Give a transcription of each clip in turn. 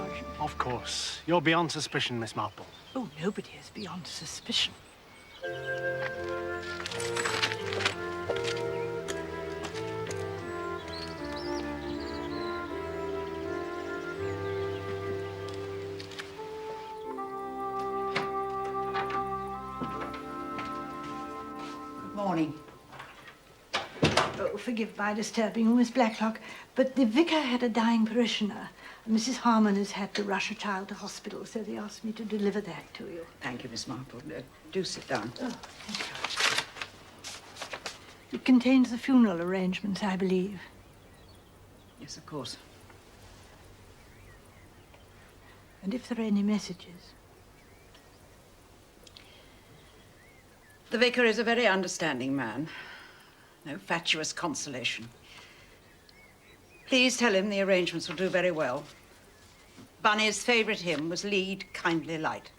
charge. Of course. You're beyond suspicion, Miss Marple. Oh, nobody is beyond suspicion. Good morning. Oh, forgive my disturbing you, Miss Blacklock, but the vicar had a dying parishioner. Mrs. Harmon has had to rush a child to hospital, so they asked me to deliver that to you. Thank you, Miss Marple. Do sit down. Oh, thank you. It contains the funeral arrangements, I believe. Yes, of course. And if there are any messages. The vicar is a very understanding man. No fatuous consolation. Please tell him the arrangements will do very well. Bunny's favourite hymn was Lead, Kindly Light.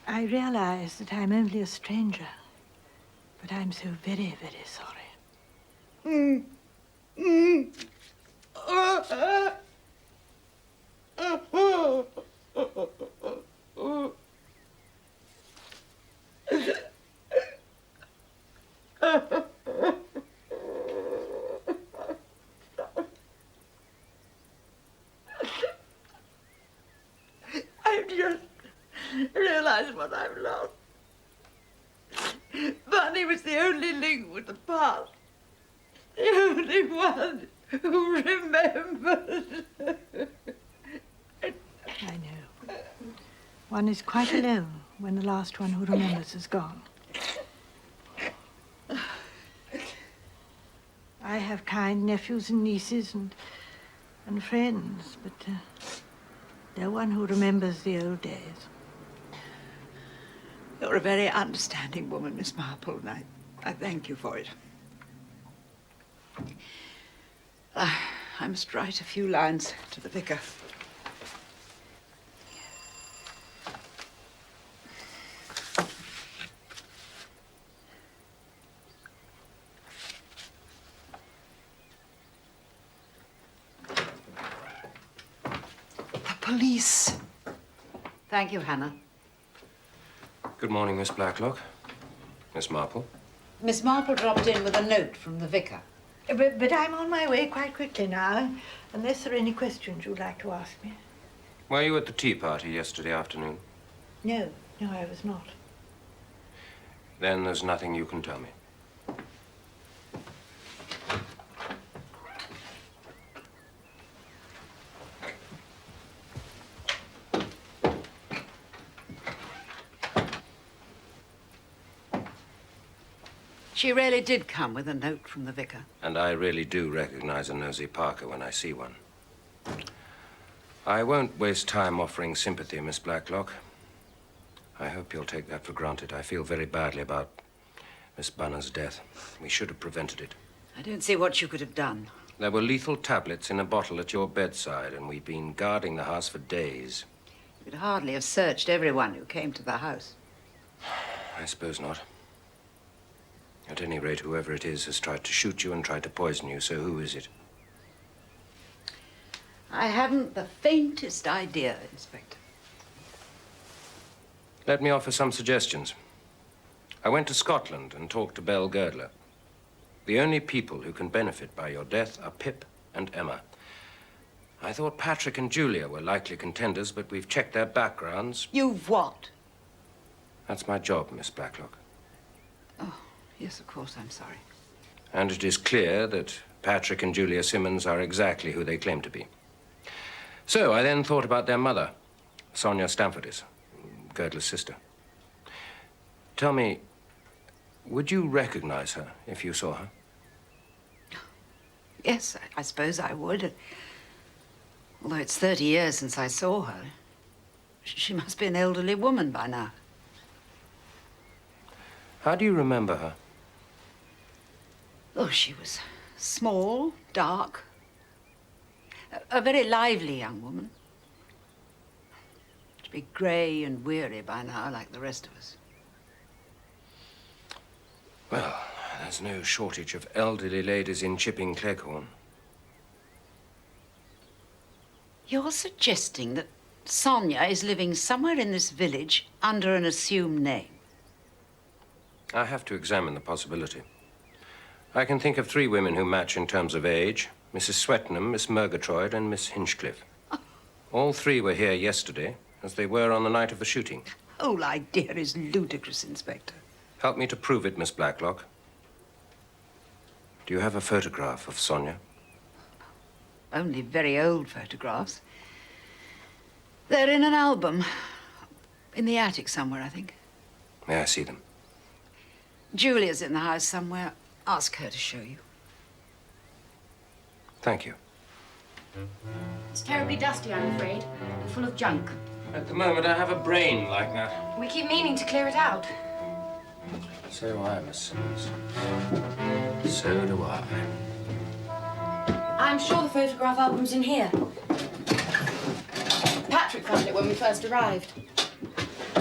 I realize that I'm only a stranger, but I'm so very, very sorry. I've just realised what I've lost. Bunny was the only link with the past. The only one who remembers. I know. One is quite alone when the last one who remembers is gone. I have kind nephews and nieces and friends, but no one who remembers the old days. You're a very understanding woman, Miss Marple, and I thank you for it. I must write a few lines to the vicar. The police. Thank you, Hannah. Good morning, Miss Blacklock. Miss Marple. Miss Marple dropped in with a note from the vicar. But I'm on my way quite quickly now, unless there are any questions you'd like to ask me. Were you at the tea party yesterday afternoon? No, I was not. Then there's nothing you can tell me. She really did come with a note from the vicar. And I really do recognize a nosy Parker when I see one. I won't waste time offering sympathy, Miss Blacklock. I hope you'll take that for granted. I feel very badly about Miss Bunner's death. We should have prevented it. I don't see what you could have done. There were lethal tablets in a bottle at your bedside, and we've been guarding the house for days. You could hardly have searched everyone who came to the house. I suppose not. At any rate, whoever it is has tried to shoot you and tried to poison you, so who is it? I haven't the faintest idea, Inspector. Let me offer some suggestions. I went to Scotland and talked to Belle Girdler. The only people who can benefit by your death are Pip and Emma. I thought Patrick and Julia were likely contenders, but we've checked their backgrounds. You've what? That's my job, Miss Blacklock. Oh, yes, of course, I'm sorry. And it is clear that Patrick and Julia Simmons are exactly who they claim to be. So I then thought about their mother, Sonia Stamfordis, Girdler's sister. Tell me, would you recognize her if you saw her? Yes, I suppose I would. Although it's 30 years since I saw her. She must be an elderly woman by now. How do you remember her? Oh, she was small, dark, a very lively young woman. To be grey and weary by now, like the rest of us. Well, there's no shortage of elderly ladies in Chipping Cleghorn. You're suggesting that Sonia is living somewhere in this village under an assumed name? I have to examine the possibility. I can think of 3 women who match in terms of age. Mrs. Swettenham, Miss Murgatroyd, and Miss Hinchcliffe. All 3 were here yesterday, as they were on the night of the shooting. The whole idea is ludicrous, Inspector. Help me to prove it, Miss Blacklock. Do you have a photograph of Sonia? Only very old photographs. They're in an album. In the attic somewhere, I think. May I see them? Julia's in the house somewhere. Ask her to show you. Thank you. It's terribly dusty, I'm afraid, and full of junk. At the moment, I have a brain like that. We keep meaning to clear it out. So do I, Miss Simmons. So do I. I'm sure the photograph album's in here. Patrick found it when we first arrived.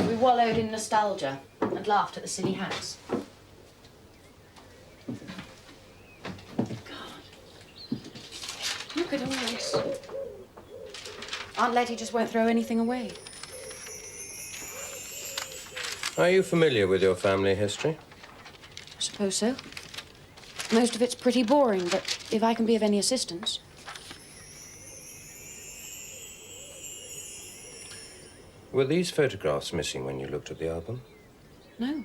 We wallowed in nostalgia and laughed at the silly house. God. Look at all this. Aunt Letty just won't throw anything away. Are you familiar with your family history? I suppose so. Most of it's pretty boring, but if I can be of any assistance. Were these photographs missing when you looked at the album? No.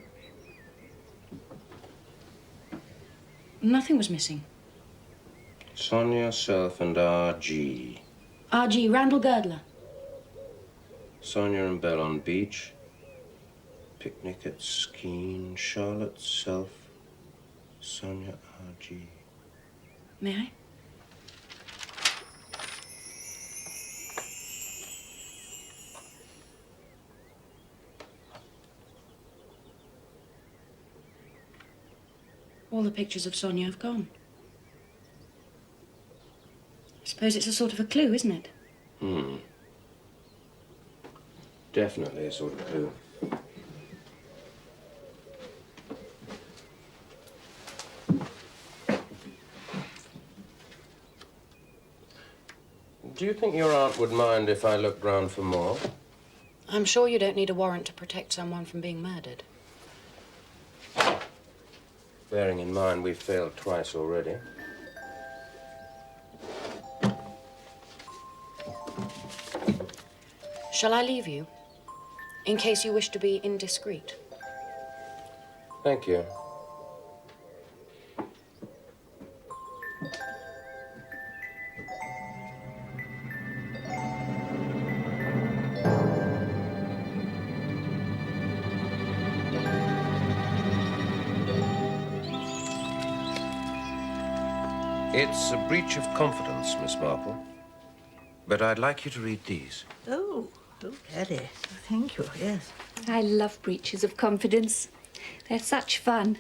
Nothing was missing. Sonia, self, and R.G. R.G. Randall Girdler. Sonia and Belle on beach. Picnic at Skene. Charlotte, self. Sonia, R.G. May I? All the pictures of Sonia have gone. I suppose it's a sort of a clue, isn't it? Definitely a sort of clue. Do you think your aunt would mind if I looked round for more? I'm sure you don't need a warrant to protect someone from being murdered. Bearing in mind we've failed twice already. Shall I leave you? In case you wish to be indiscreet. Thank you. It's a breach of confidence, Miss Marple. But I'd like you to read these. Oh, Daddy. Thank you, yes. I love breaches of confidence. They're such fun.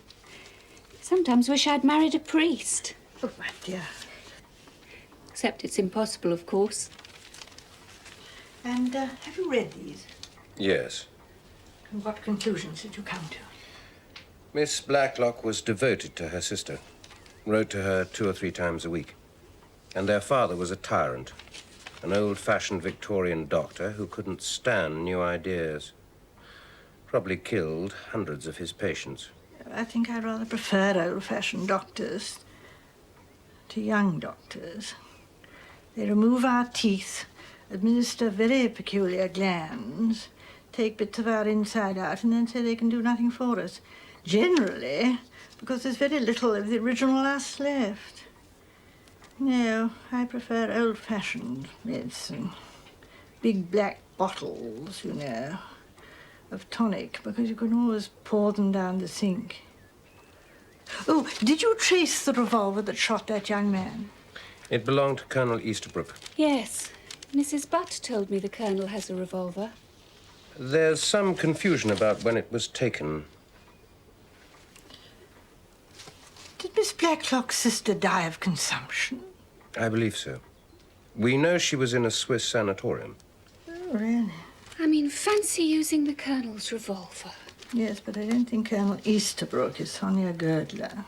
Sometimes wish I'd married a priest. Oh, my dear. Except it's impossible, of course. And have you read these? Yes. And what conclusions did you come to? Miss Blacklock was devoted to her sister. Wrote to her 2 or 3 times a week. And their father was a tyrant. An old-fashioned Victorian doctor who couldn't stand new ideas. Probably killed hundreds of his patients. I think I rather prefer old-fashioned doctors to young doctors. They remove our teeth, administer very peculiar glands, take bits of our inside out, and then say they can do nothing for us. Generally, because there's very little of the original us left. No, I prefer old-fashioned medicine. Big black bottles, you know, of tonic, because you can always pour them down the sink. Oh, did you trace the revolver that shot that young man? It belonged to Colonel Easterbrook. Yes. Mrs. Butt told me the Colonel has a revolver. There's some confusion about when it was taken. Did Miss Blacklock's sister die of consumption? I believe so. We know she was in a Swiss sanatorium. Oh, really? I mean, fancy using the Colonel's revolver. Yes, but I don't think Colonel Easterbrook is Sonia Girdler.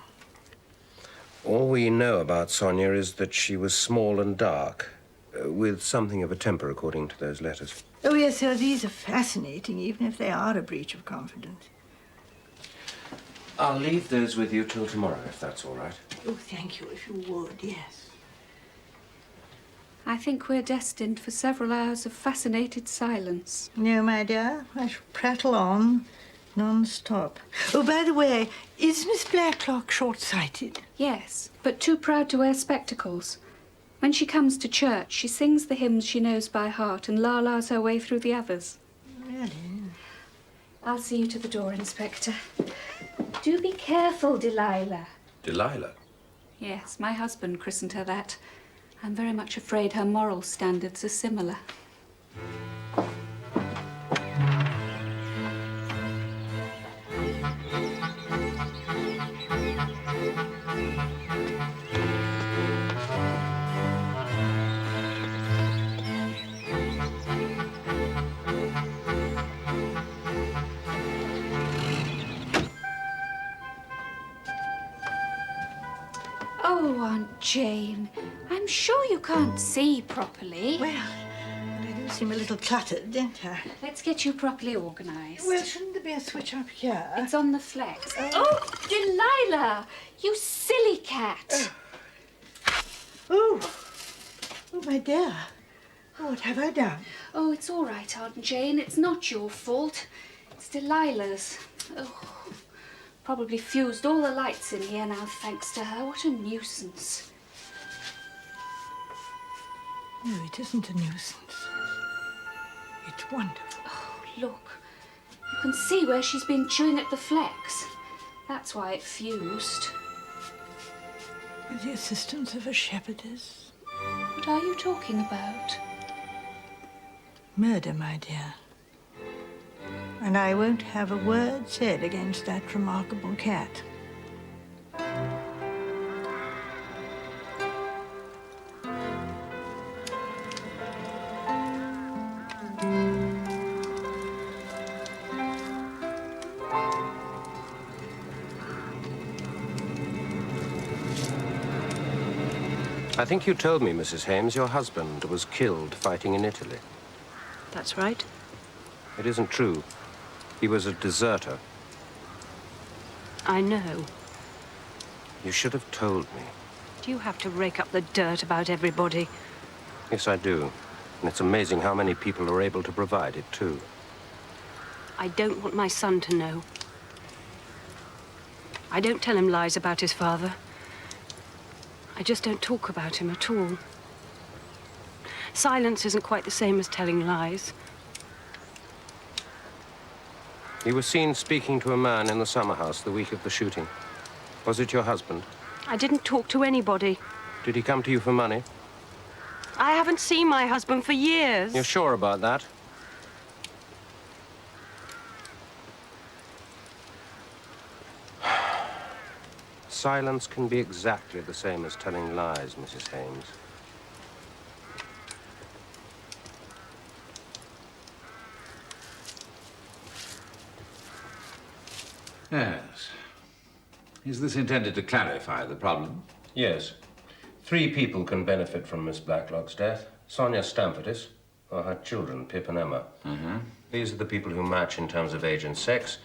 All we know about Sonia is that she was small and dark. with something of a temper, according to those letters. Oh, yes, sir, these are fascinating, even if they are a breach of confidence. I'll leave those with you till tomorrow, if that's all right. Oh, thank you, if you would, yes. I think we're destined for several hours of fascinated silence. No, my dear, I shall prattle on non-stop. Oh, by the way, is Miss Blacklock short-sighted? Yes, but too proud to wear spectacles. When she comes to church, she sings the hymns she knows by heart and la-las her way through the others. Really? I'll see you to the door, Inspector. Do be careful, Delilah. Delilah? Yes, my husband christened her that. I'm very much afraid her moral standards are similar. Oh, Aunt Jane, I'm sure you can't see properly. Well, I do seem a little cluttered, don't I? Let's get you properly organised. Well, shouldn't there be a switch up here? It's on the flex. Oh, Delilah! You silly cat! Oh, my dear. Oh, what have I done? Oh, it's all right, Aunt Jane. It's not your fault. It's Delilah's. Oh, probably fused all the lights in here now, thanks to her. What a nuisance. No, it isn't a nuisance. It's wonderful. Oh, look. You can see where she's been chewing at the flex. That's why it fused. With the assistance of a shepherdess. What are you talking about? Murder, my dear. And I won't have a word said against that remarkable cat. I think you told me, Mrs. Hames, your husband was killed fighting in Italy. That's right. It isn't true. He was a deserter. I know. You should have told me. Do you have to rake up the dirt about everybody? Yes, I do. And it's amazing how many people are able to provide it, too. I don't want my son to know. I don't tell him lies about his father. I just don't talk about him at all. Silence isn't quite the same as telling lies. He was seen speaking to a man in the summer house the week of the shooting. Was it your husband? I didn't talk to anybody. Did he come to you for money? I haven't seen my husband for years. You're sure about that? Silence can be exactly the same as telling lies, Mrs. Hames. Yes. Is this intended to clarify the problem? Yes. 3 people can benefit from Miss Blacklock's death. Sonia Stamfordis, or her children, Pip and Emma. These are the people who match in terms of age and sex.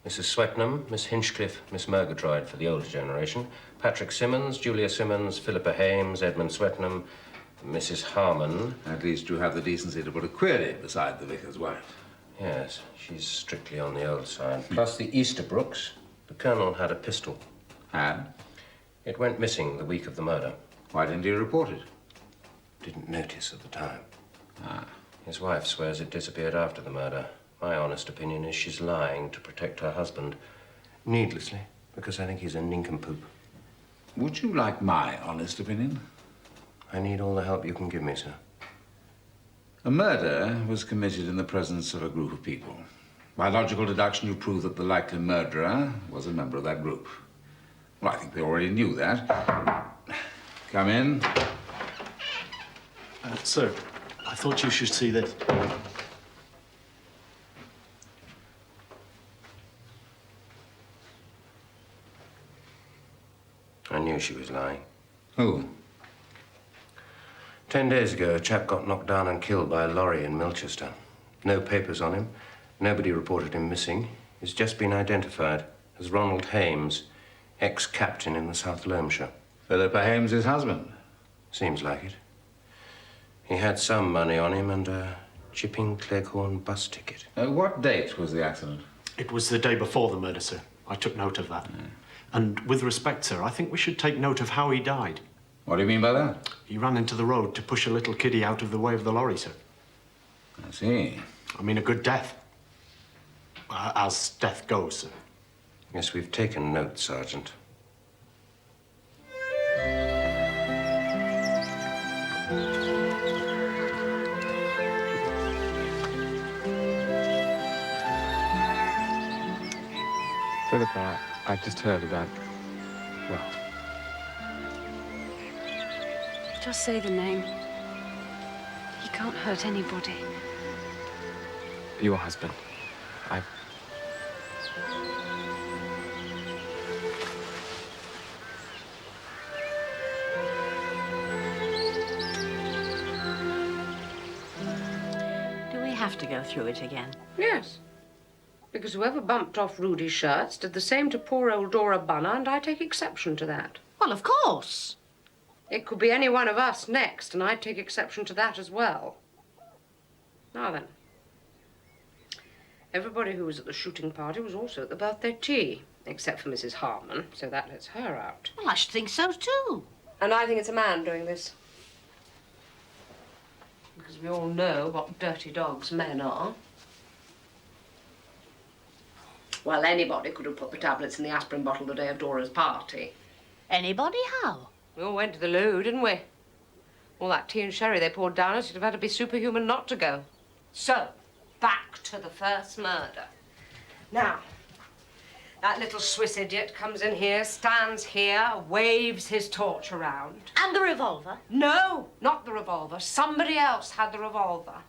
Mrs. Swetnam, Miss Hinchcliffe, Miss Murgatroyd for the older generation, Patrick Simmons, Julia Simmons, Philippa Hames, Edmund Swetnam, Mrs. Harmon. At least you have the decency to put a query beside the vicar's wife. Yes, she's strictly on the old side. Plus the Easterbrooks. The colonel had a pistol. And? It went missing the week of the murder. Why didn't he report it? Didn't notice at the time. Ah. His wife swears it disappeared after the murder. My honest opinion is she's lying to protect her husband. Needlessly, because I think he's a nincompoop. Would you like my honest opinion? I need all the help you can give me, sir. A murder was committed in the presence of a group of people. By logical deduction, you prove that the likely murderer was a member of that group. Well, I think we already knew that. Come in. Sir, I thought you should see this. I knew she was lying. Who? 10 days ago, a chap got knocked down and killed by a lorry in Milchester. No papers on him. Nobody reported him missing. He's just been identified as Ronald Hames, ex-captain in the South Loamshire. Philippa Hames' husband? Seems like it. He had some money on him and a Chipping Cleghorn bus ticket. What date was the accident? It was the day before the murder, sir. I took note of that. And with respect, sir, I think we should take note of how he died. What do you mean by that? He ran into the road to push a little kiddie out of the way of the lorry, sir. I see. I mean, a good death. As death goes, sir. Yes, we've taken note, Sergeant. Philippa, I've just heard about, well... Just say the name. He can't hurt anybody. Your husband. Do we have to go through it again? Yes. Because whoever bumped off Rudy's shirts did the same to poor old Dora Bunner, and I take exception to that. Well, of course. It could be any one of us next, and I'd take exception to that as well. Now then. Everybody who was at the shooting party was also at the birthday tea, except for Mrs. Harmon, so that lets her out. Well, I should think so, too. And I think it's a man doing this. Because we all know what dirty dogs men are. Well, anybody could have put the tablets in the aspirin bottle the day of Dora's party. Anybody? How? We all went to the loo, didn't we? All that tea and sherry they poured down us, you'd have had to be superhuman not to go. So, back to the first murder. Now, that little Swiss idiot comes in here, stands here, waves his torch around. And the revolver? No, not the revolver. Somebody else had the revolver.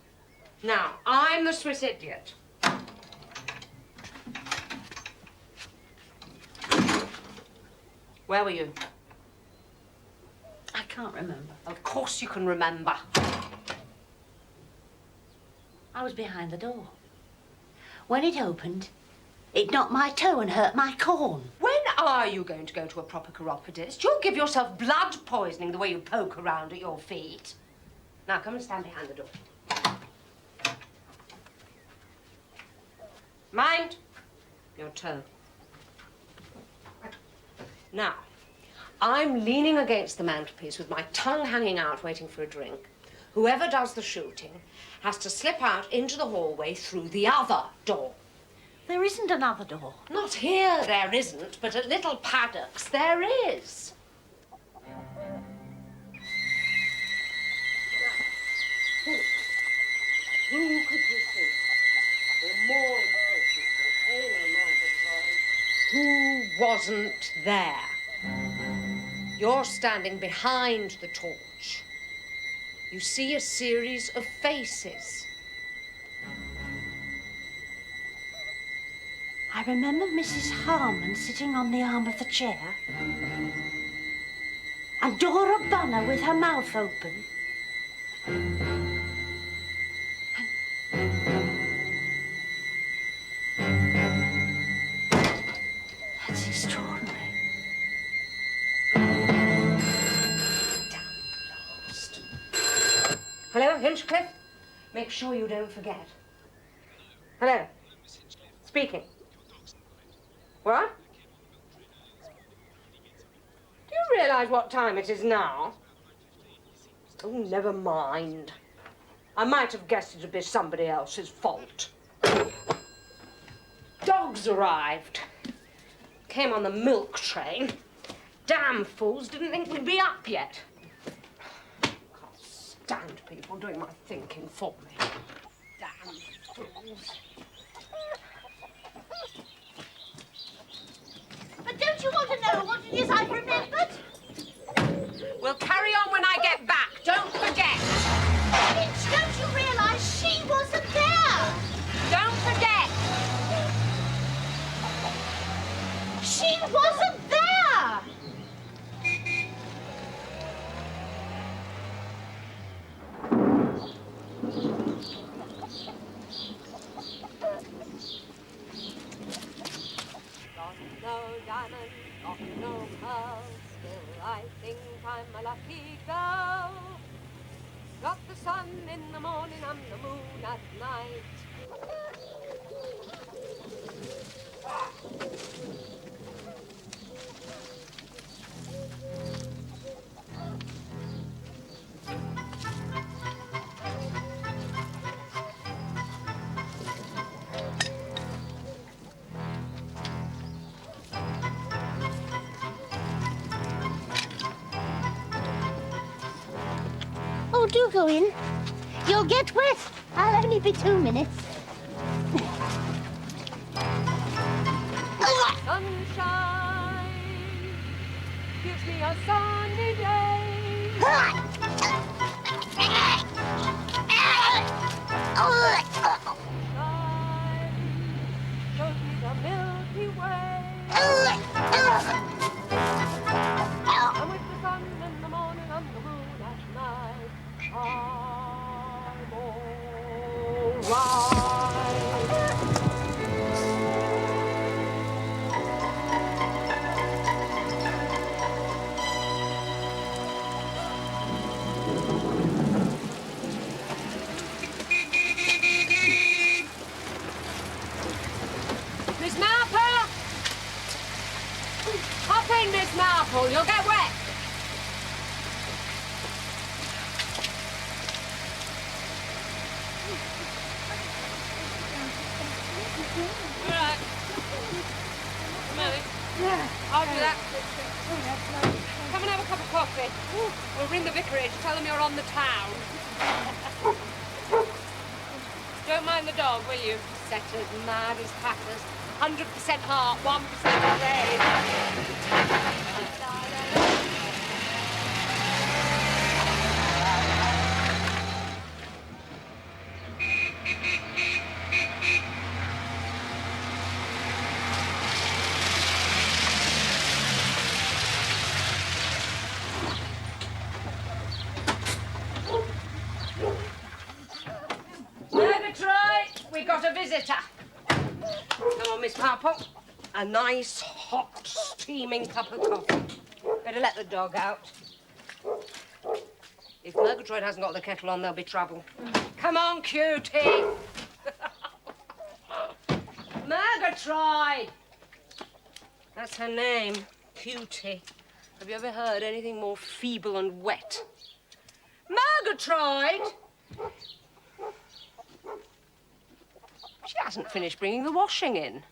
Now, I'm the Swiss idiot. Where were you? I can't remember. Of course you can remember. I was behind the door. When it opened, it knocked my toe and hurt my corn. When are you going to go to a proper chiropodist? You'll give yourself blood poisoning the way you poke around at your feet. Now, come and stand behind the door. Mind your toe. Now, I'm leaning against the mantelpiece with my tongue hanging out, waiting for a drink. Whoever does the shooting has to slip out into the hallway through the other door. There isn't another door. Not here, there isn't, but at Little Paddocks, there is. Who could you think? Or more importantly, who wasn't there? You're standing behind the torch. You see a series of faces. I remember Mrs. Harmon sitting on the arm of the chair. And Dora Bunner with her mouth open. That's extraordinary. Hello, Hinchcliffe? Make sure you don't forget. Hello? Speaking. What? Do you realize what time it is now? Oh, never mind. I might have guessed it'd be somebody else's fault. Dogs arrived. Came on the milk train. Damn fools didn't think we'd be up yet. Damned people doing my thinking for me. Damn fools. But don't you want to know what it is I've remembered? We'll carry on when I get back. Don't forget. Bitch, don't you realize she wasn't there? Don't forget. She wasn't there! sun in the morning, I'm the moon at night. Oh, do go in. You'll get wet. I'll only be 2 minutes. Sunshine gives me a sunny day. Sunshine shows me the Milky Way. I'm with the sun in the morning, I'm the moon at night. I'm all right. Miss Marple! Hop in, Miss Marple, you'll get wet. All right. Millie. I'll do that. Come and have a cup of coffee. We'll ring the vicarage, tell them you're on the town. Don't mind the dog, will you? Setters, mad as hatters. 100% heart, 1% brain. Murgatroyd, we got a visitor. Come on, Miss Marple. A nice, hot, steaming cup of coffee. Better let the dog out. If Murgatroyd hasn't got the kettle on, there'll be trouble. Come on, cutie. Murgatroyd. That's her name, Cutie. Have you ever heard anything more feeble and wet? Murgatroyd! She hasn't finished bringing the washing in.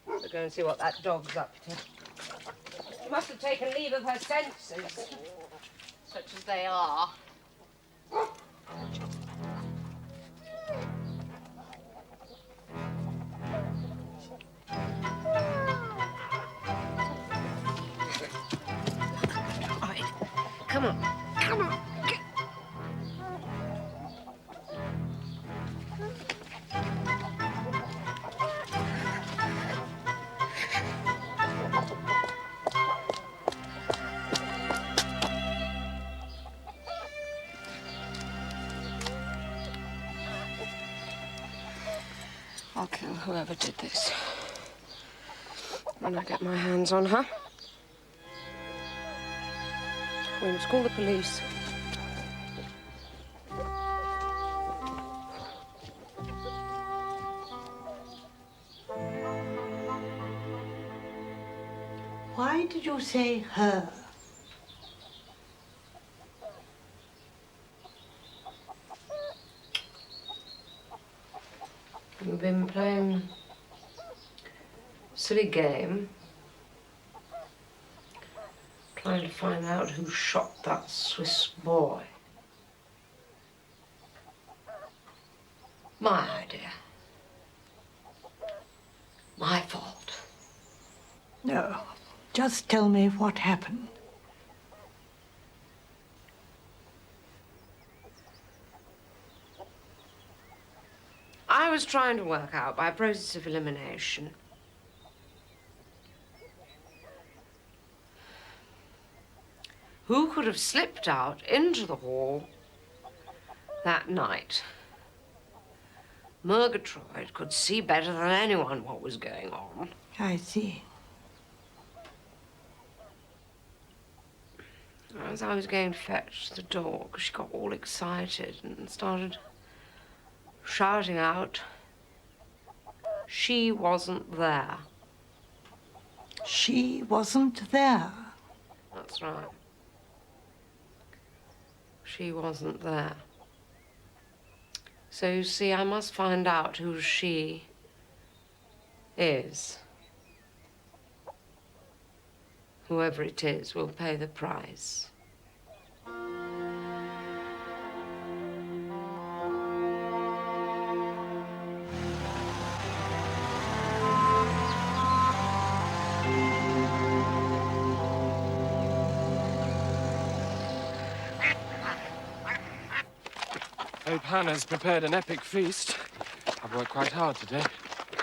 We'll go and see what that dog's up to. She must have taken leave of her senses, such as they are. All right, come on, come on. I'll kill whoever did this when I get my hands on her. We must call the police. Why did you say her? You've been playing a silly game, trying to find out who shot that Swiss boy. My idea. My fault. No, just tell me what happened. I was trying to work out by a process of elimination who could have slipped out into the hall that night. Murgatroyd could see better than anyone what was going on. I see. as I was going to fetch the dog, she got all excited and started shouting out, she wasn't there. She wasn't there. That's right. She wasn't there. So you see, I must find out who she is. Whoever it is will pay the price. Hope Hannah's prepared an epic feast. I've worked quite hard today.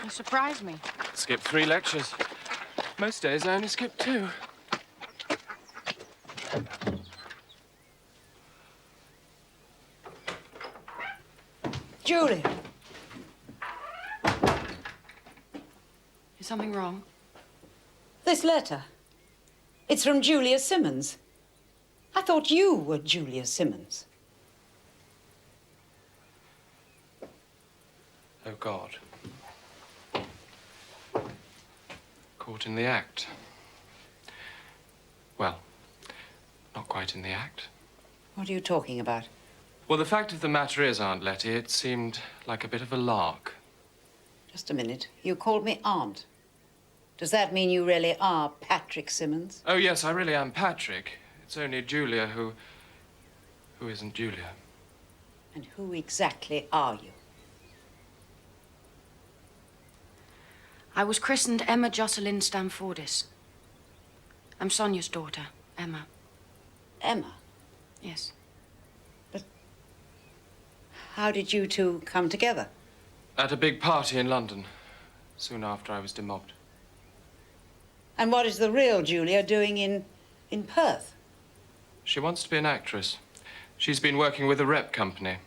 You surprised me. Skipped 3 lectures. Most days I only skip 2. Julia. Is something wrong? This letter. It's from Julia Simmons. I thought you were Julia Simmons. Oh, God. Caught in the act. Well, not quite in the act. What are you talking about? Well, the fact of the matter is, Aunt Letty, it seemed like a bit of a lark. Just a minute. You called me Aunt. Does that mean you really are Patrick Simmons? Oh, yes, I really am Patrick. It's only Julia who isn't Julia. And who exactly are you? I was christened Emma Jocelyn Stamfordis. I'm Sonia's daughter, Emma. Emma? Yes. But how did you two come together? At a big party in London, soon after I was demobbed. And what is the real Julia doing in Perth? She wants to be an actress. She's been working with a rep company.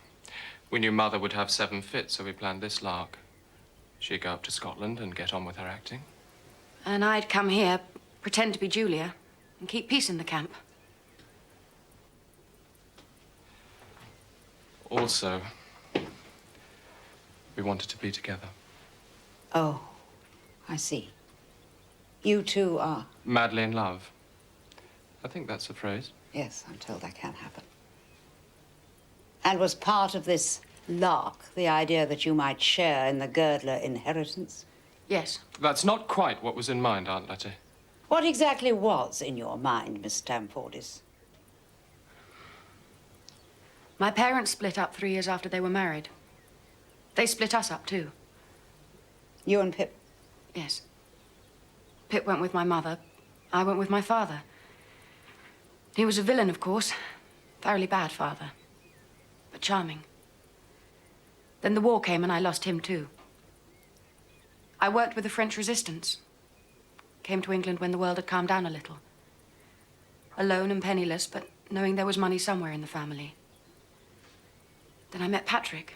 We knew Mother would have 7 fits, so we planned this lark. She'd go up to Scotland and get on with her acting. And I'd come here, pretend to be Julia, and keep peace in the camp. Also, we wanted to be together. Oh, I see. You two are... Madly in love. I think that's the phrase. Yes, I'm told that can happen. And was part of this lark the idea that you might share in the Girdler inheritance? Yes. That's not quite what was in mind, Aunt Letty. What exactly was in your mind, Miss Stamfordis? My parents split up 3 years after they were married. They split us up, too. You and Pip? Yes. Pip went with my mother. I went with my father. He was a villain, of course. Thoroughly bad father. But charming. Then the war came and I lost him, too. I worked with the French resistance. Came to England when the world had calmed down a little. Alone and penniless, but knowing there was money somewhere in the family. Then I met Patrick.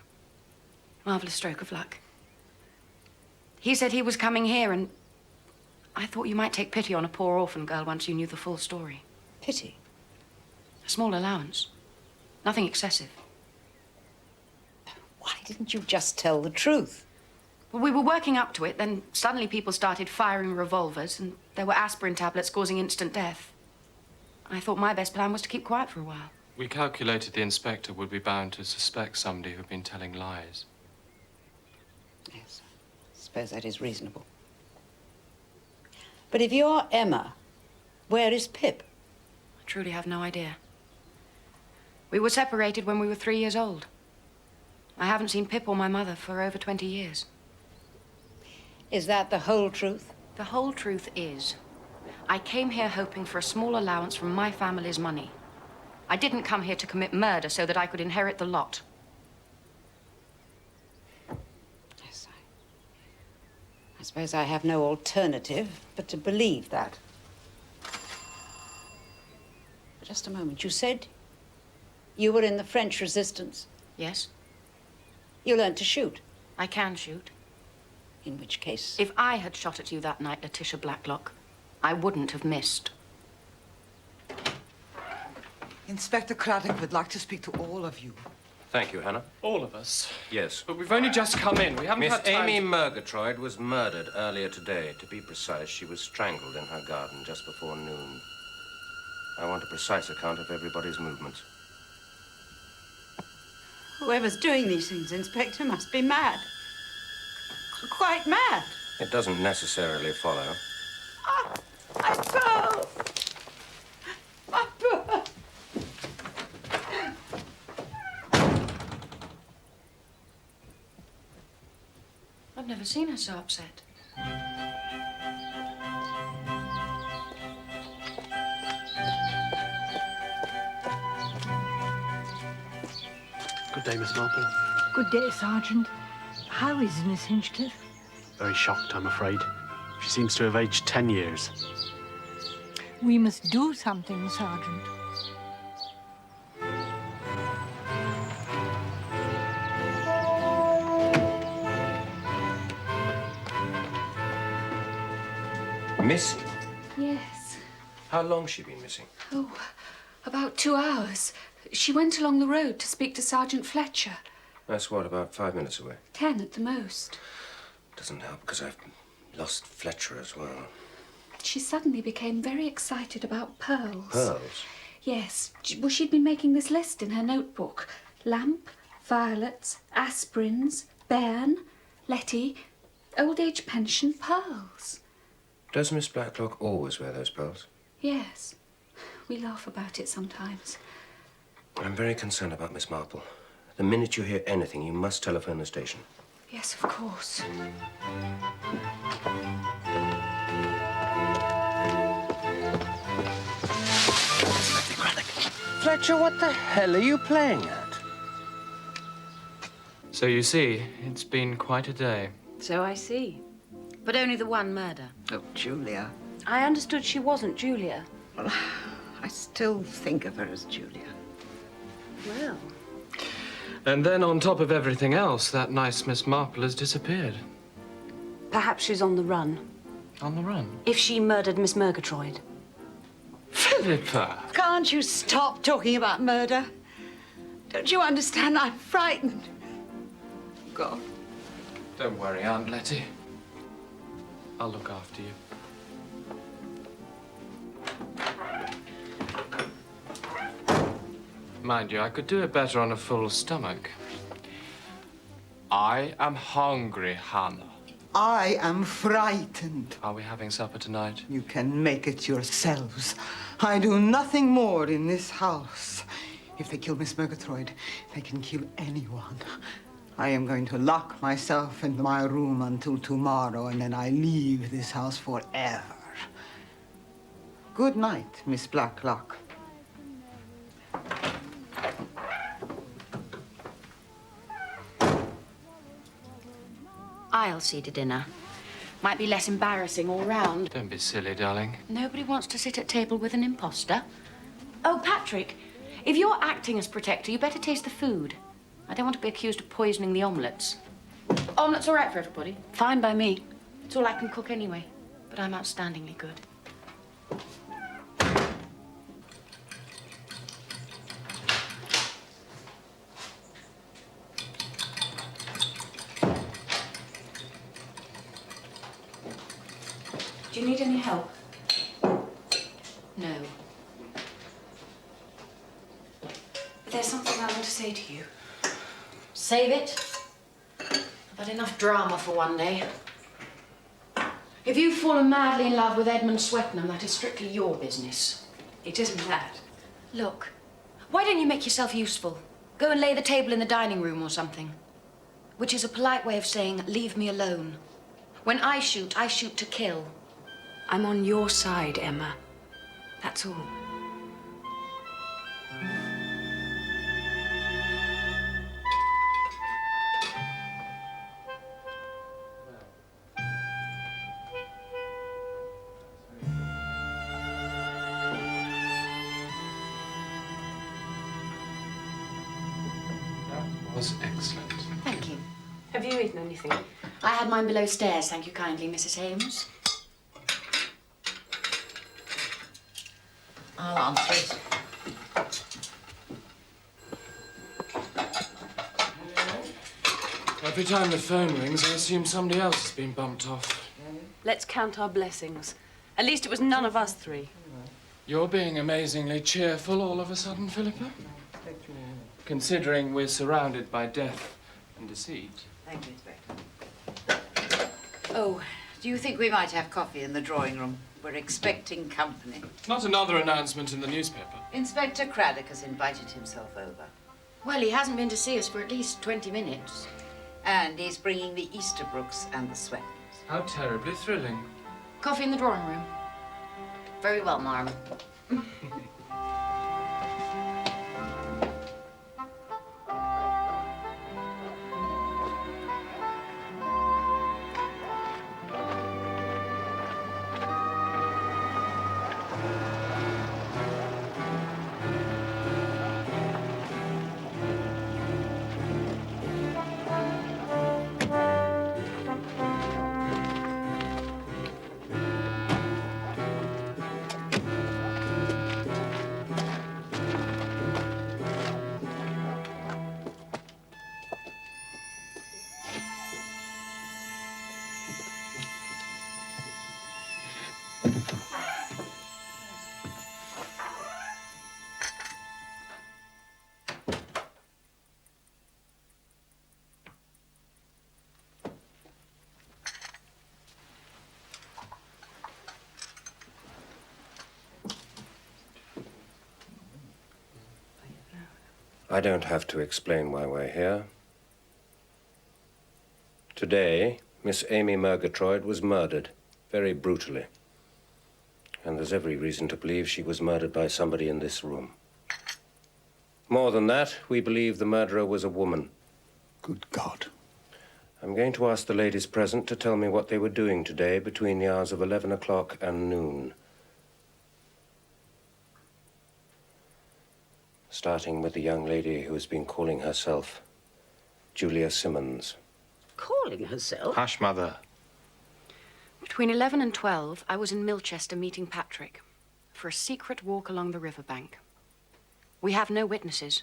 Marvelous stroke of luck. He said he was coming here, and I thought you might take pity on a poor orphan girl once you knew the full story. Pity? A small allowance. Nothing excessive. Why didn't you just tell the truth? Well, we were working up to it, then suddenly people started firing revolvers, and there were aspirin tablets causing instant death. I thought my best plan was to keep quiet for a while. We calculated the inspector would be bound to suspect somebody who'd been telling lies. Yes, I suppose that is reasonable. But if you're Emma, where is Pip? I truly have no idea. We were separated when we were 3 years old. I haven't seen Pip or my mother for over 20 years. Is that the whole truth? The whole truth is, I came here hoping for a small allowance from my family's money. I didn't come here to commit murder so that I could inherit the lot. Yes, I suppose I have no alternative but to believe that. Just a moment. You said you were in the French resistance? Yes. You learned to shoot? I can shoot. In which case... If I had shot at you that night, Letitia Blacklock, I wouldn't have missed. Inspector Craddock would like to speak to all of you. Thank you, Hannah. All of us? Yes. But we've only just come in. We haven't Miss had time. Amy Murgatroyd was murdered earlier today. To be precise, she was strangled in her garden just before noon. I want a precise account of everybody's movements. Whoever's doing these things, Inspector, must be mad. Quite mad. It doesn't necessarily follow. Oh, my pearl! My pearl! I've never seen her so upset. Good day, Miss Marple. Good day, Sergeant. How is Miss Hinchcliffe? Very shocked, I'm afraid. She seems to have aged 10 years. We must do something, Sergeant. Missing? Yes. How long's she been missing? Oh, about 2 hours. She went along the road to speak to Sergeant Fletcher. That's what, about 5 minutes away? 10 at the most. Doesn't help because I've lost Fletcher as well. She suddenly became very excited about pearls. Pearls? Yes. Well, she'd been making this list in her notebook. Lamp, violets, aspirins, bairn, Letty, old age pension, pearls. Does Miss Blacklock always wear those pearls? Yes. We laugh about it sometimes. I'm very concerned about Miss Marple. The minute you hear anything, you must telephone the station. Yes, of course. Fletcher, what the hell are you playing at? So you see, it's been quite a day. So I see. But only the one murder. Oh, Julia. I understood she wasn't Julia. Well, I still think of her as Julia. Well. And then on top of everything else, that nice Miss Marple has disappeared. Perhaps she's on the run. On the run? If she murdered Miss Murgatroyd. Philippa! Can't you stop talking about murder? Don't you understand? I'm frightened. God. Don't worry, Aunt Letty. I'll look after you. Mind you, I could do it better on a full stomach. I am hungry, Hannah. I am frightened. Are we having supper tonight? You can make it yourselves. I do nothing more in this house. If they kill Miss Murgatroyd, they can kill anyone. I am going to lock myself in my room until tomorrow, and then I leave this house forever. Good night, Miss Blacklock. I'll see to dinner. Might be less embarrassing all round. Don't be silly, darling. Nobody wants to sit at table with an imposter. Oh, Patrick, if you're acting as protector, you better taste the food. I don't want to be accused of poisoning the omelettes. Omelettes all right for everybody? Fine by me. It's all I can cook anyway. But I'm outstandingly good. Do you need any help? No. But there's something I want to say to you. Save it. I've had enough drama for one day. If you've fallen madly in love with Edmund Swettenham, that is strictly your business. It isn't that. Look, why don't you make yourself useful? Go and lay the table in the dining room or something. Which is a polite way of saying, leave me alone. When I shoot to kill. I'm on your side, Emma. That's all. That was excellent. Thank you. Have you eaten anything? I had mine below stairs, thank you kindly, Mrs. Ames. I'll answer it. Every time the phone rings, I assume somebody else has been bumped off. Let's count our blessings. At least it was none of us three. You're being amazingly cheerful all of a sudden, Philippa. Considering we're surrounded by death and deceit. Thank you, Inspector. Oh, do you think we might have coffee in the drawing room? We're expecting company. Not another announcement in the newspaper. Inspector Craddock has invited himself over. Well, he hasn't been to see us for at least 20 minutes. And he's bringing the Easterbrooks and the Swetnams. How terribly thrilling. Coffee in the drawing room. Very well, Marm. I don't have to explain why we're here. Today, Miss Amy Murgatroyd was murdered, very brutally. And there's every reason to believe she was murdered by somebody in this room. More than that, we believe the murderer was a woman. Good God. I'm going to ask the ladies present to tell me what they were doing today between the hours of 11 o'clock and noon. Starting with the young lady who has been calling herself Julia Simmons. Calling herself? Hush, Mother. Between 11 and 12, I was in Milchester meeting Patrick for a secret walk along the riverbank. We have no witnesses.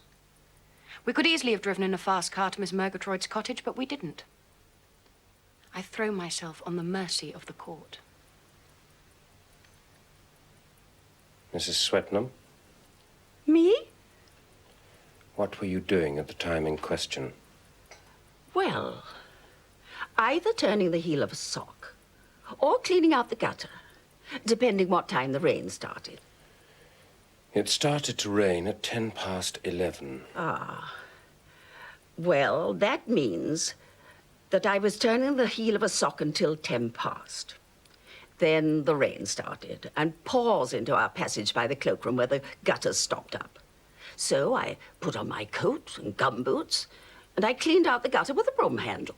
We could easily have driven in a fast car to Miss Murgatroyd's cottage, but we didn't. I throw myself on the mercy of the court. Mrs. Swetnam, Me? what were you doing at the time in question? Well, either turning the heel of a sock or cleaning out the gutter, depending what time the rain started. It started to rain at 11:10. Ah. Well, that means that I was turning the heel of a sock until 10 past. Then the rain started and pours into our passage by the cloakroom where the gutters stopped up. So I put on my coat and gumboots, and I cleaned out the gutter with a broom handle.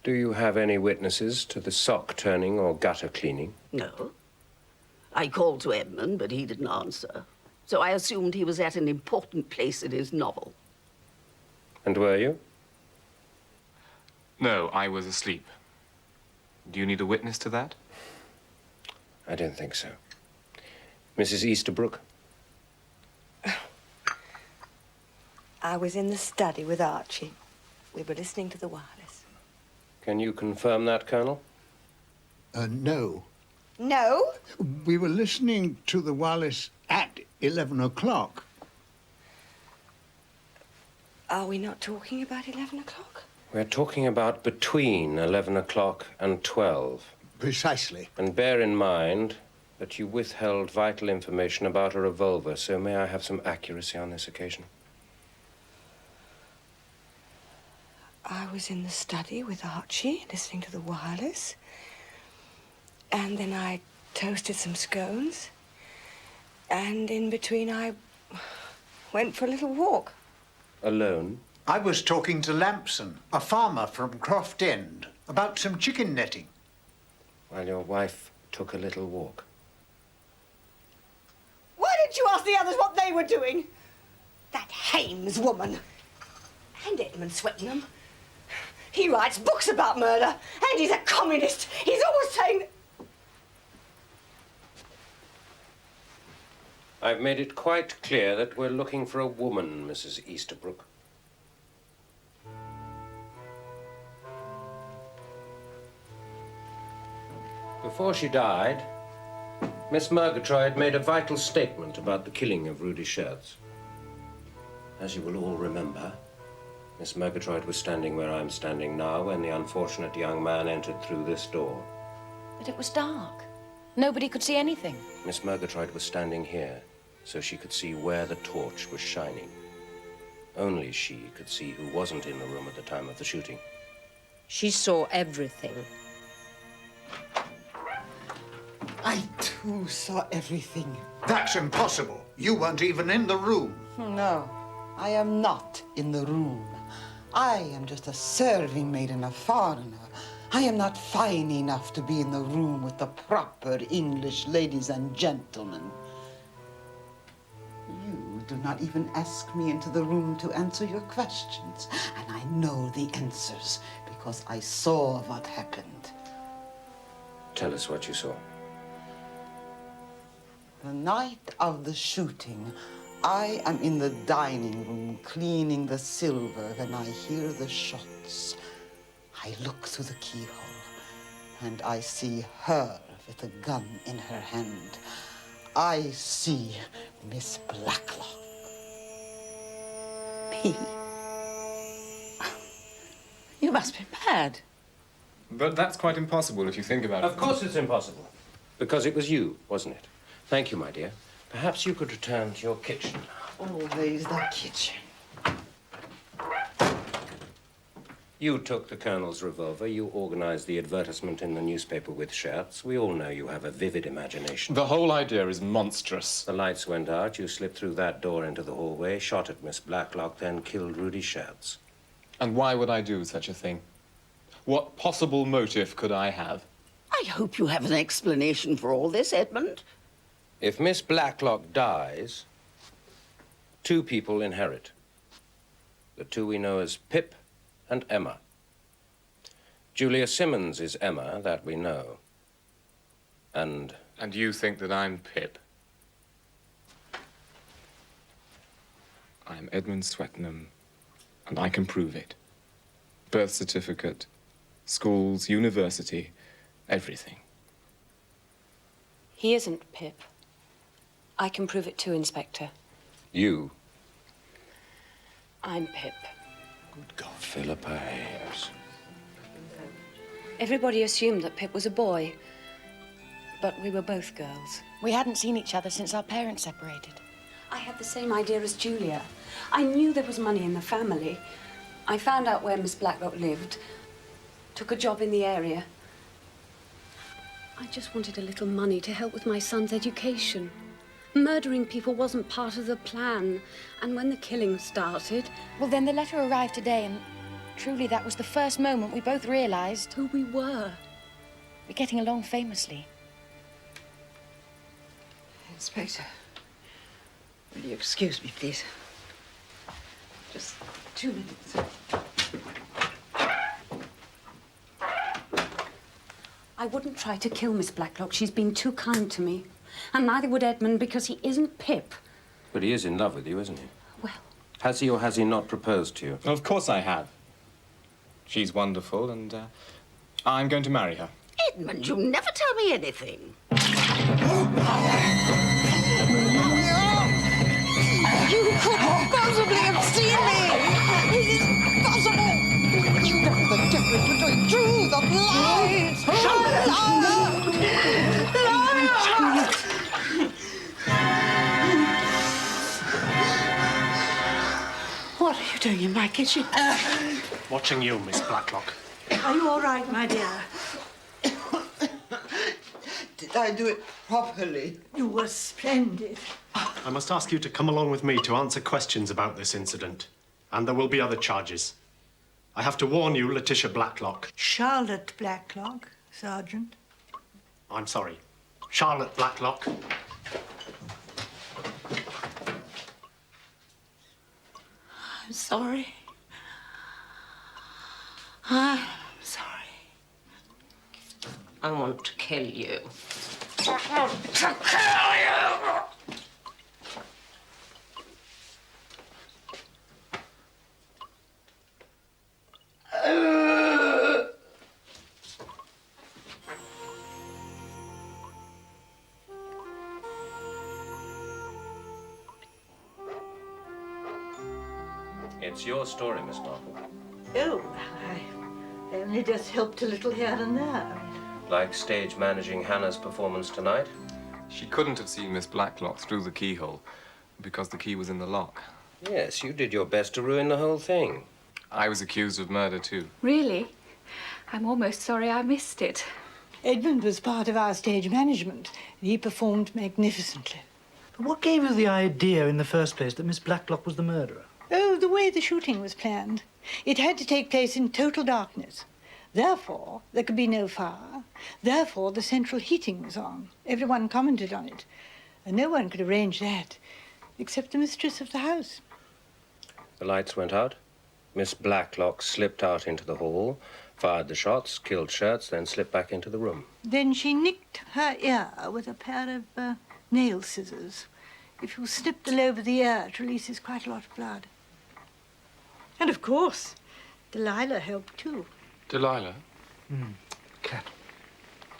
Do you have any witnesses to the sock turning or gutter cleaning? No. I called to Edmund, but he didn't answer. So I assumed he was at an important place in his novel. And were you? No, I was asleep. Do you need a witness to that? I don't think so. Mrs. Easterbrook? I was in the study with Archie. We were listening to the wireless. Can you confirm that, Colonel? No. No? We were listening to the wireless at 11 o'clock. Are we not talking about 11 o'clock? We're talking about between 11 o'clock and 12. Precisely. And bear in mind that you withheld vital information about a revolver, so may I have some accuracy on this occasion? I was in the study with Archie, listening to the wireless. And then I toasted some scones. And in between, I went for a little walk. Alone? I was talking to Lampson, a farmer from Croft End, about some chicken netting. While your wife took a little walk. Why didn't you ask the others what they were doing? That Hames woman. And Edmund Swetnam. He writes books about murder, and he's a communist. He's always saying... I've made it quite clear that we're looking for a woman, Mrs. Easterbrook. Before she died, Miss Murgatroyd made a vital statement about the killing of Rudy Schertz. As you will all remember, Miss Murgatroyd was standing where I'm standing now when the unfortunate young man entered through this door. But it was dark. Nobody could see anything. Miss Murgatroyd was standing here, so she could see where the torch was shining. Only she could see who wasn't in the room at the time of the shooting. She saw everything. I too saw everything. That's impossible. You weren't even in the room. No, I am not in the room. I am just a serving maid and a foreigner. I am not fine enough to be in the room with the proper English ladies and gentlemen. You do not even ask me into the room to answer your questions, and I know the answers because I saw what happened. Tell us what you saw. The night of the shooting, I am in the dining room cleaning the silver when I hear the shots. I look through the keyhole and I see her with a gun in her hand. I see Miss Blacklock. Me? You must be mad. But that's quite impossible if you think about it. Of course it's impossible. Because it was you, wasn't it? Thank you, my dear. Perhaps you could return to your kitchen. Always the kitchen. You took the Colonel's revolver. You organized the advertisement in the newspaper with Schertz. We all know you have a vivid imagination. The whole idea is monstrous. The lights went out. You slipped through that door into the hallway, shot at Miss Blacklock, then killed Rudy Schertz. And why would I do such a thing? What possible motive could I have? I hope you have an explanation for all this, Edmund. If Miss Blacklock dies, two people inherit. The two we know as Pip and Emma. Julia Simmons is Emma, that we know. And you think that I'm Pip? I'm Edmund Swettenham, and I can prove it. Birth certificate, schools, university, everything. He isn't Pip. I can prove it too, Inspector. you, I'm Pip. good God, Philippa Hayes. Everybody assumed that Pip was a boy, but we were both girls. We hadn't seen each other since our parents separated. I had the same idea as Julia. I knew there was money in the family. I found out where Miss Blacklock lived, took a job in the area. I just wanted a little money to help with my son's education. Murdering people wasn't part of the plan. And when the killing started... Well, then the letter arrived today, and truly that was the first moment we both realized who we were. We're getting along famously. Inspector, will you excuse me, please? Just 2 minutes. I wouldn't try to kill Miss Blacklock. She's been too kind to me. And neither would Edmund, because he isn't Pip. But he is in love with you, isn't he? Well... Has he or has he not proposed to you? Of course I have. She's wonderful, and I'm going to marry her. Edmund, you never tell me anything. You couldn't possibly have seen me! It is possible! You know the difference between truth and lies! What are you doing in my kitchen? Watching you, Miss Blacklock. Are you all right, my dear? Did I do it properly? You were splendid. I must ask you to come along with me to answer questions about this incident. And there will be other charges. I have to warn you, Letitia Blacklock. Charlotte Blacklock, Sergeant. I'm sorry. Charlotte Blacklock. I'm sorry. I'm sorry. I want to kill you. I want to kill you! It's your story, Miss Marple. Oh, I only just helped a little here and there. Like stage managing Hannah's performance tonight? She couldn't have seen Miss Blacklock through the keyhole because the key was in the lock. Yes, you did your best to ruin the whole thing. I was accused of murder, too. Really? I'm almost sorry I missed it. Edmund was part of our stage management, and he performed magnificently. But what gave you the idea in the first place that Miss Blacklock was the murderer? Oh, the way the shooting was planned. It had to take place in total darkness. Therefore, there could be no fire. Therefore, the central heating was on. Everyone commented on it. And no one could arrange that, except the mistress of the house. The lights went out. Miss Blacklock slipped out into the hall, fired the shots, killed Schertz, then slipped back into the room. Then she nicked her ear with a pair of nail scissors. If you snip the lobe of the ear, it releases quite a lot of blood. And of course, Delilah helped too. Delilah? Cat.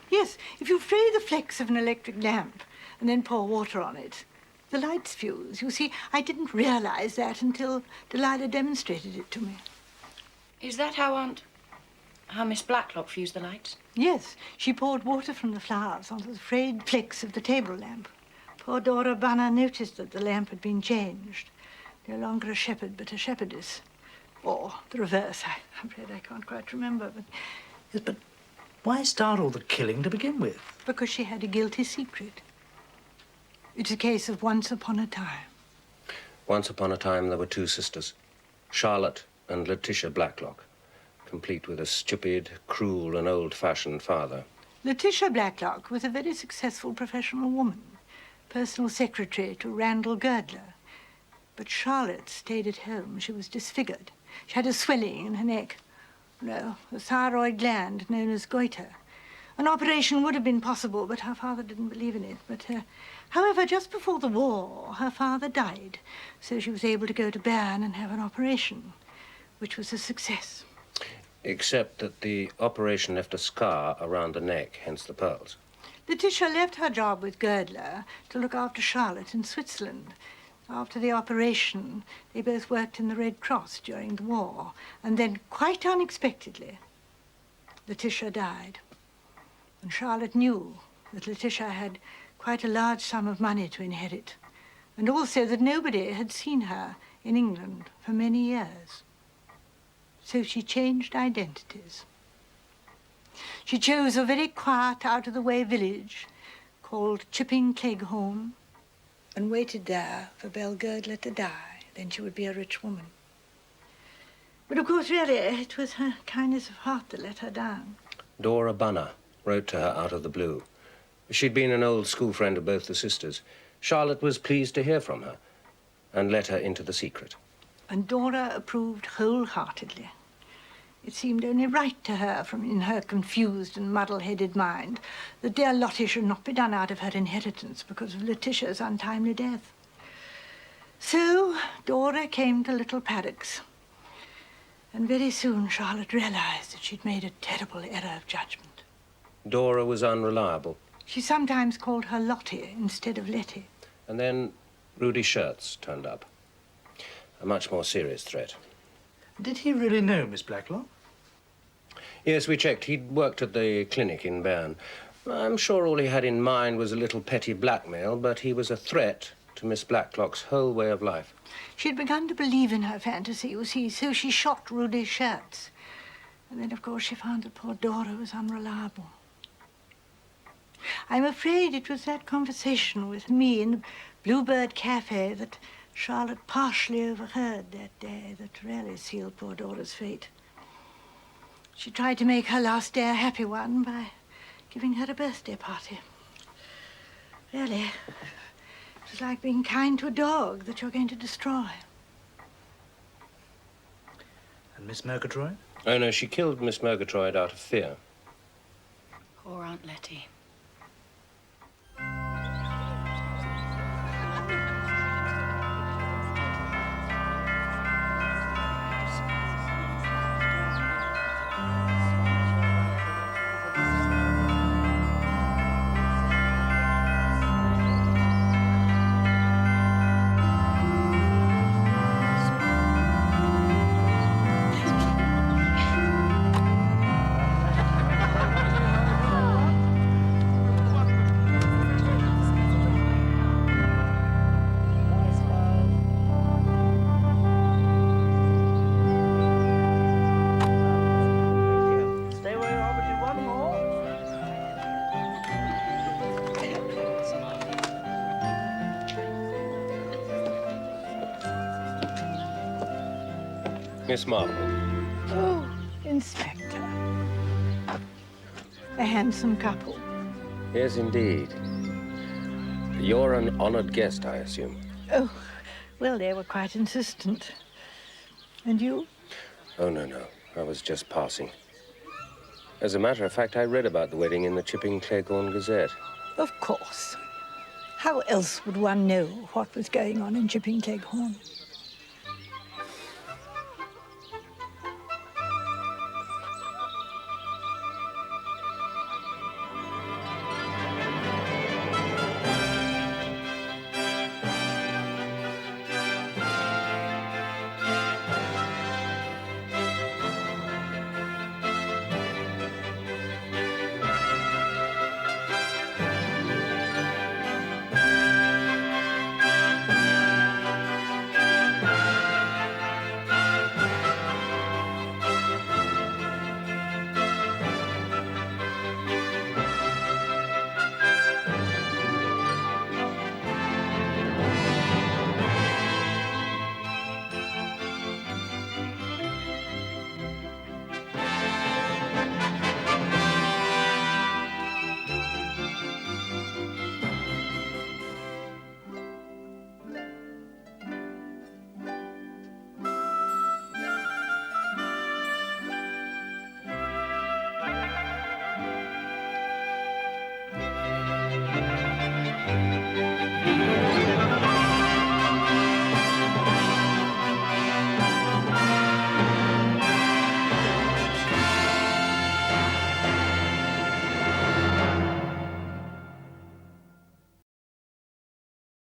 Yes, if you fray the flex of an electric lamp and then pour water on it, the lights fuse. You see, I didn't realize that until Delilah demonstrated it to me. Is that how Miss Blacklock fused the lights? Yes, she poured water from the flowers onto the frayed flex of the table lamp. Poor Dora Bunner noticed that the lamp had been changed. No longer a shepherd, but a shepherdess. Or the reverse. I'm afraid I can't quite remember, but... Yes, but why start all the killing to begin with? Because she had a guilty secret. It's a case of once upon a time. Once upon a time, there were two sisters, Charlotte and Letitia Blacklock, complete with a stupid, cruel, and old-fashioned father. Letitia Blacklock was a very successful professional woman, personal secretary to Randall Girdler. But Charlotte stayed at home. She was disfigured. She had a swelling in her neck. No, a thyroid gland known as goiter. An operation would have been possible, but her father didn't believe in it. But, however, just before the war, her father died, so she was able to go to Bern and have an operation, which was a success. Except that the operation left a scar around the neck, hence the pearls. Letitia left her job with Girdler to look after Charlotte in Switzerland. After the operation, they both worked in the Red Cross during the war, and then, quite unexpectedly, Letitia died. And Charlotte knew that Letitia had quite a large sum of money to inherit, and also that nobody had seen her in England for many years. So she changed identities. She chose a very quiet, out-of-the-way village called Chipping Cleghorn, and waited there for Belle Girdler to die. Then she would be a rich woman. But of course, really, it was her kindness of heart that let her down. Dora Bunner wrote to her out of the blue. She'd been an old school friend of both the sisters. Charlotte was pleased to hear from her and let her into the secret. And Dora approved wholeheartedly. It seemed only right to her, from in her confused and muddle-headed mind, that dear Lottie should not be done out of her inheritance because of Letitia's untimely death. So Dora came to Little Paddocks. And very soon Charlotte realized that she'd made a terrible error of judgment. Dora was unreliable. She sometimes called her Lottie instead of Letty. And then Rudy Schertz turned up. A much more serious threat. Did he really know Miss Blacklock? Yes, we checked. He'd worked at the clinic in Bern. I'm sure all he had in mind was a little petty blackmail, but he was a threat to Miss Blacklock's whole way of life. She'd begun to believe in her fantasy, you see, so she shot Rudy Schertz. And then, of course, she found that poor Dora was unreliable. I'm afraid it was that conversation with me in the Bluebird Cafe that Charlotte partially overheard that day that really sealed poor Dora's fate. She tried to make her last day a happy one by giving her a birthday party. Really, it was like being kind to a dog that you're going to destroy. And Miss Murgatroyd? Oh, no, she killed Miss Murgatroyd out of fear. Poor Aunt Letty. Miss Marple. Oh, Inspector. A handsome couple. Yes, indeed. You're an honored guest, I assume. Oh, well, they were quite insistent. And you? Oh, no. I was just passing. As a matter of fact, I read about the wedding in the Chipping Cleghorn Gazette. Of course. How else would one know what was going on in Chipping Cleghorn?